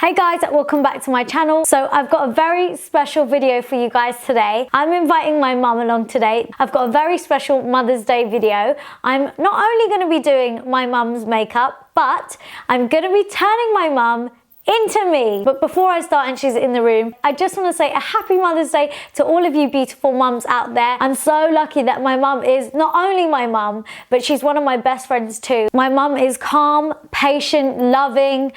Hey guys, welcome back to my channel. So I've got a very special video for you guys today. I'm inviting my mum along today. I've got a very special Mother's Day video. I'm not only going to be doing my mum's makeup, but I'm going to be turning my mum into me. But before I start and she's in the room, I just want to say a happy Mother's Day to all of you beautiful mums out there. I'm so lucky that my mum is not only my mum, but she's one of my best friends too. My mum is calm, patient, loving,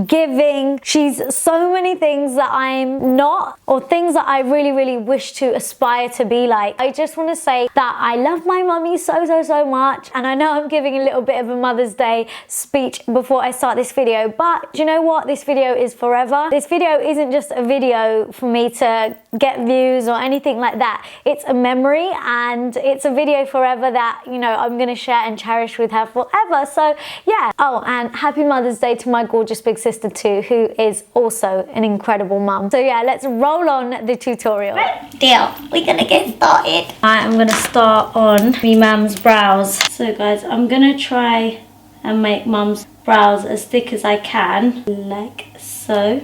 giving. She's so many things that I'm not, or things that I really wish to aspire to be like. I just want to say that I love my mummy so much, and I know I'm giving a little bit of a Mother's Day speech before I start this video, but do you know what? This video is forever. This video isn't just a video for me to get views or anything like that. It's a memory, and it's a video forever that, you know, I'm gonna share and cherish with her forever. So yeah. Oh, and happy Mother's Day to my gorgeous big sister too, who is also an incredible mum. So yeah, let's roll on the tutorial. Deal, we're gonna get started. I'm gonna start on me mum's brows. So guys, I'm gonna try and make mum's brows as thick as I can, like so.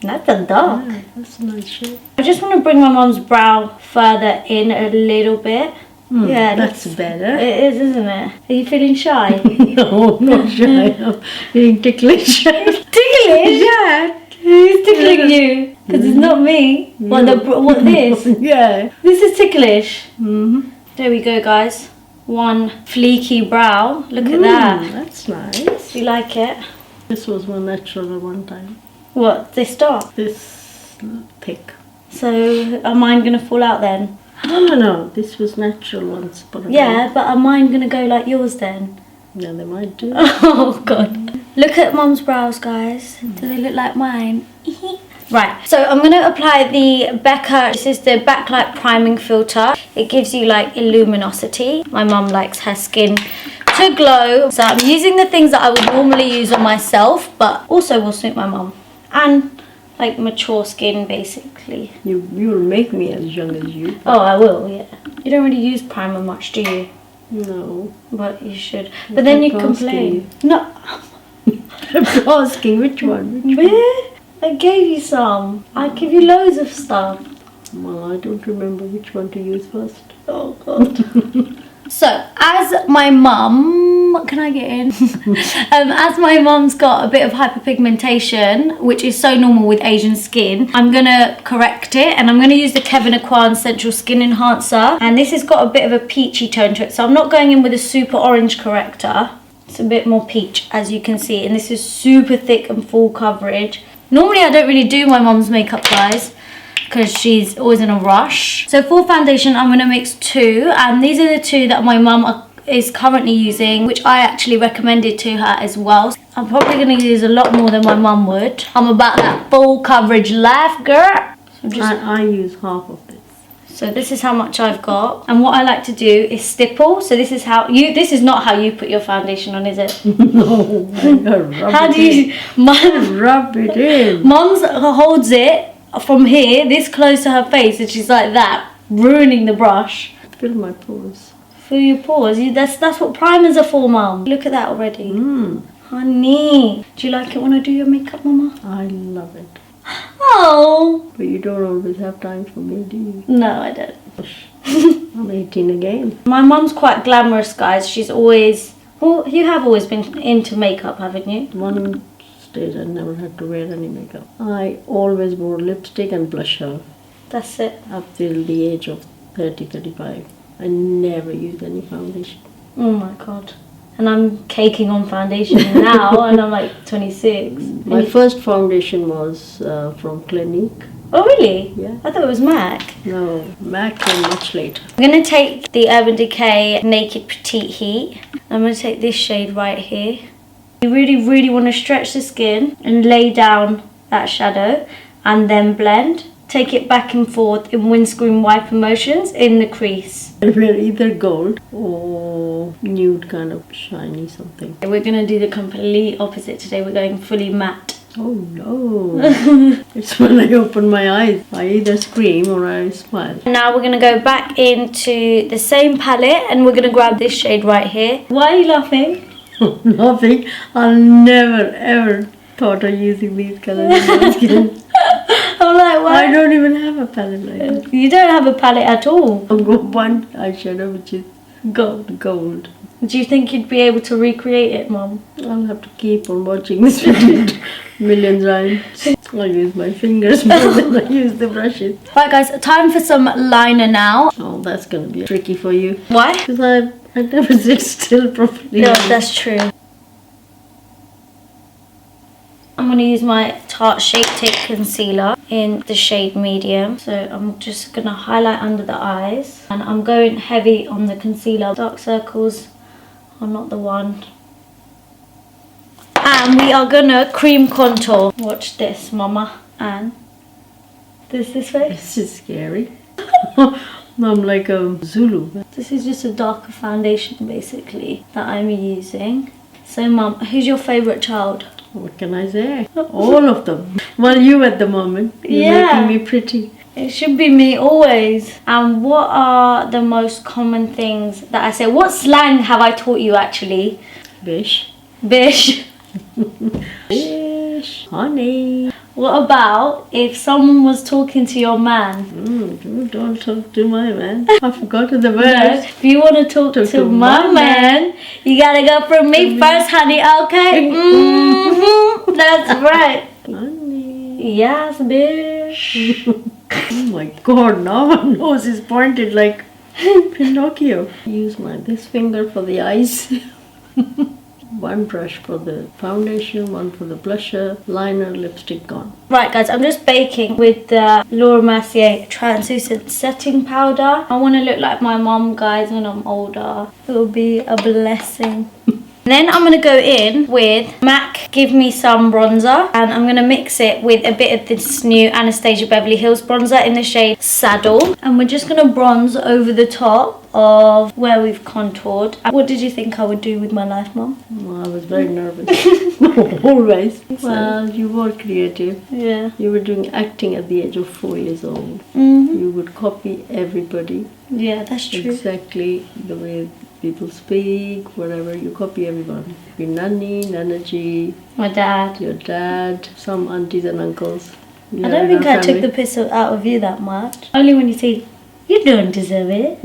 That's a dark. Yeah, that's a nice shape. I just want to bring my mum's brow further in a little bit. Yeah, that's better. It is, isn't it? Are you feeling shy? No, I'm not shy. I'm feeling ticklish. Ticklish? Yeah. Who's tickling you? Because it's not me. What this? Yeah. This is ticklish. There we go, guys. One fleeky brow. Look at that. That's nice. Do you like it? This was more natural at one time. What? This dark? This thick. So are mine gonna fall out then? No. This was natural once upon a time. Yeah, but are mine gonna go like yours then? Yeah, they might do. Oh god. Look at mum's brows, guys. Do they look like mine? Right, so I'm going to apply the Becca, this is the Backlight priming filter. It gives you like a luminosity. My mum likes her skin to glow. So I'm using the things that I would normally use on myself, but also will suit my mum. And like mature skin, basically. You will make me as young as you. Oh, I will, yeah. You don't really use primer much, do you? No. But you should. But then you complain. No. I'm asking which one. Where? I gave you some. I give you loads of stuff. Well, I don't remember which one to use first. Oh god. So, as my mum, can I get in? As my mum's got a bit of hyperpigmentation, which is so normal with Asian skin, I'm gonna correct it, and I'm gonna use the Kevyn Central Skin Enhancer. And this has got a bit of a peachy tone to it, so I'm not going in with a super orange corrector. It's a bit more peach, as you can see, and this is super thick and full coverage. Normally I don't really do my mum's makeup, guys, because she's always in a rush. So for foundation, I'm going to mix two, and these are the two that my mum is currently using, which I actually recommended to her as well. I'm probably going to use a lot more than my mum would. I'm about that full coverage life, girl. So I use half of this. So this is how much I've got, and what I like to do is stipple. So this is how you. This is not how you put your foundation on, is it? No. How do you? Rub it in. Mum's holds it from here, this close to her face, and she's like that, ruining the brush. Fill my pores. Fill your pores. That's what primers are for, Mum. Look at that already. Honey, do you like it when I do your makeup, Mama? I love it. Oh. But you don't always have time for me, do you? No, I don't. I'm 18 again. My mum's quite glamorous, guys. She's always... Well, you have always been into makeup, haven't you? One stage I never had to wear any makeup. I always wore lipstick and blusher. That's it. Up till the age of 30, 35. I never used any foundation. Oh my god. And I'm caking on foundation now, and I'm like 26. My first foundation was from Clinique. Oh really? Yeah. I thought it was MAC. No, MAC came much later. I'm going to take the Urban Decay Naked Petite Heat. I'm going to take this shade right here. You really want to stretch the skin and lay down that shadow, and then blend. Take it back and forth in windscreen wiper motions in the crease. I wear either gold or nude kind of shiny something. We're going to do the complete opposite today. We're going fully matte. Oh no. It's when I open my eyes. I either scream or I smile. Now we're going to go back into the same palette, and we're going to grab this shade right here. Why are you laughing? Nothing. I'll never ever thought of using these colors in my skin. I'm like, why? I don't even have a palette like that. You don't have a palette at all. I've got one eyeshadow which is gold. Do you think you'd be able to recreate it, Mum? I'll have to keep on watching this video millions times. I use my fingers more than I use the brushes. Right guys, time for some liner now. Oh, that's gonna be tricky for you. Why? Because I never sit still properly. Yeah, that's true. I'm going to use my Tarte Shape Tape Concealer in the shade medium. So I'm just going to highlight under the eyes. And I'm going heavy on the concealer. Dark circles are not the one. And we are going to cream contour. Watch this, Mama. And this face. This is scary. I'm like a Zulu. This is just a darker foundation basically that I'm using. So Mum, who's your favourite child? What can I say? All of them. Well, you at the moment. You're making me pretty. It should be me always. And what are the most common things that I say? What slang have I taught you actually? Bish. Bish. Bish. Honey. What about if someone was talking to your man? Don't talk to my man. I forgot the words. No, if you want to talk to my man, you gotta go from me first, honey, okay? That's right. Honey. Yes, bitch. Oh my god, now my nose is pointed like Pinocchio. Use this finger for the eyes. One brush for the foundation, one for the blusher, liner, lipstick gone. Right guys, I'm just baking with the Mercier translucent setting powder. I want to look like my mom, guys, when I'm older. It will be a blessing. Then I'm going to go in with MAC Give Me Some bronzer, and I'm going to mix it with a bit of this new Anastasia Beverly Hills bronzer in the shade Saddle. And we're just going to bronze over the top of where we've contoured. What did you think I would do with my life, Mom? Well, I was very nervous. Always. Well, you were creative. Yeah. You were doing acting at the age of 4 years old. You would copy everybody. Yeah, that's true. Exactly the way people speak, whatever, you copy everyone. Your nanny, nanaji, My dad. your dad, some aunties and uncles. I don't think I took the piss out of you that much. Only when you say, you don't deserve it.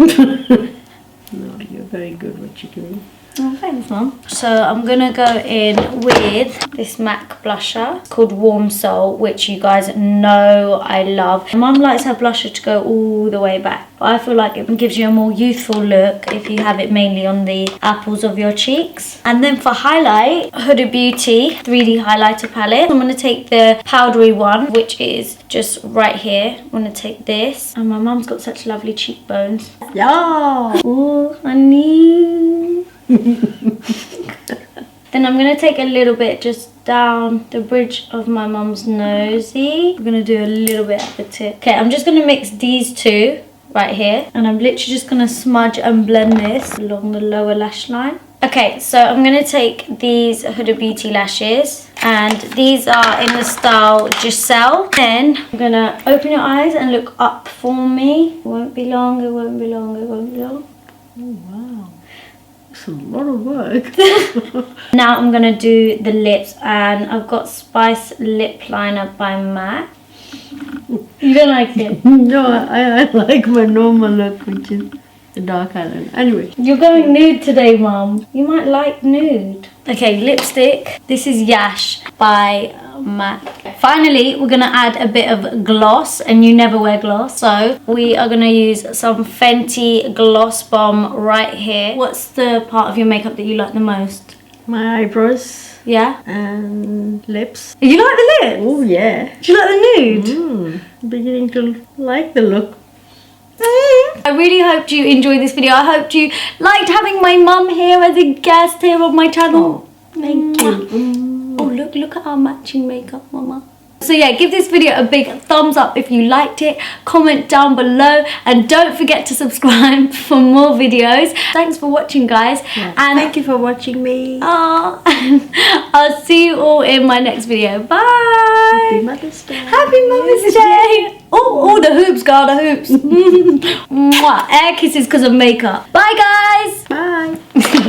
No, you're very good what you do. Oh, thanks, Mum. So I'm going to go in with this MAC blusher. It's called Warm Soul, which you guys know I love. Mum likes her blusher to go all the way back. But I feel like it gives you a more youthful look if you have it mainly on the apples of your cheeks. And then for highlight, Huda Beauty 3D highlighter palette. I'm going to take the powdery one, which is just right here. I'm going to take this. And my mum's got such lovely cheekbones. Yeah! Oh, honey. Then I'm going to take a little bit just down the bridge of my mum's nosy. I'm going to do a little bit at the tip. Okay, I'm just going to mix these two right here. And I'm literally just going to smudge and blend this along the lower lash line. Okay, so I'm going to take these Huda Beauty lashes. And these are in the style Giselle. Then I'm going to open your eyes and look up for me. It won't be long, it won't be long, it won't be long. Oh, wow. It's a lot of work. Now I'm going to do the lips, and I've got Spice Lip Liner by MAC. You don't like it? No, I like my normal look, which is the dark eyeliner. Anyway. You're going nude today, Mum. You might like nude. Okay, lipstick. This is Yash by MAC. Finally, we're going to add a bit of gloss, and you never wear gloss. So we are going to use some Fenty Gloss Bomb right here. What's the part of your makeup that you like the most? My eyebrows. Yeah? And lips. You like the lips? Oh, yeah. Do you like the nude? Beginning to like the look. I really hoped you enjoyed this video. I hoped you liked having my mum here as a guest here on my channel. Oh, thank you. Oh, look at our matching makeup, Mama. So yeah, give this video a big thumbs up if you liked it. Comment down below, and don't forget to subscribe for more videos. Thanks for watching, guys. Yeah. And thank you for watching me. I'll see you all in my next video. Bye. Happy Mother's Day. Happy Mother's Day. Oh, the hoops, girl, the hoops. Mwah. Air kisses because of makeup. Bye, guys. Bye.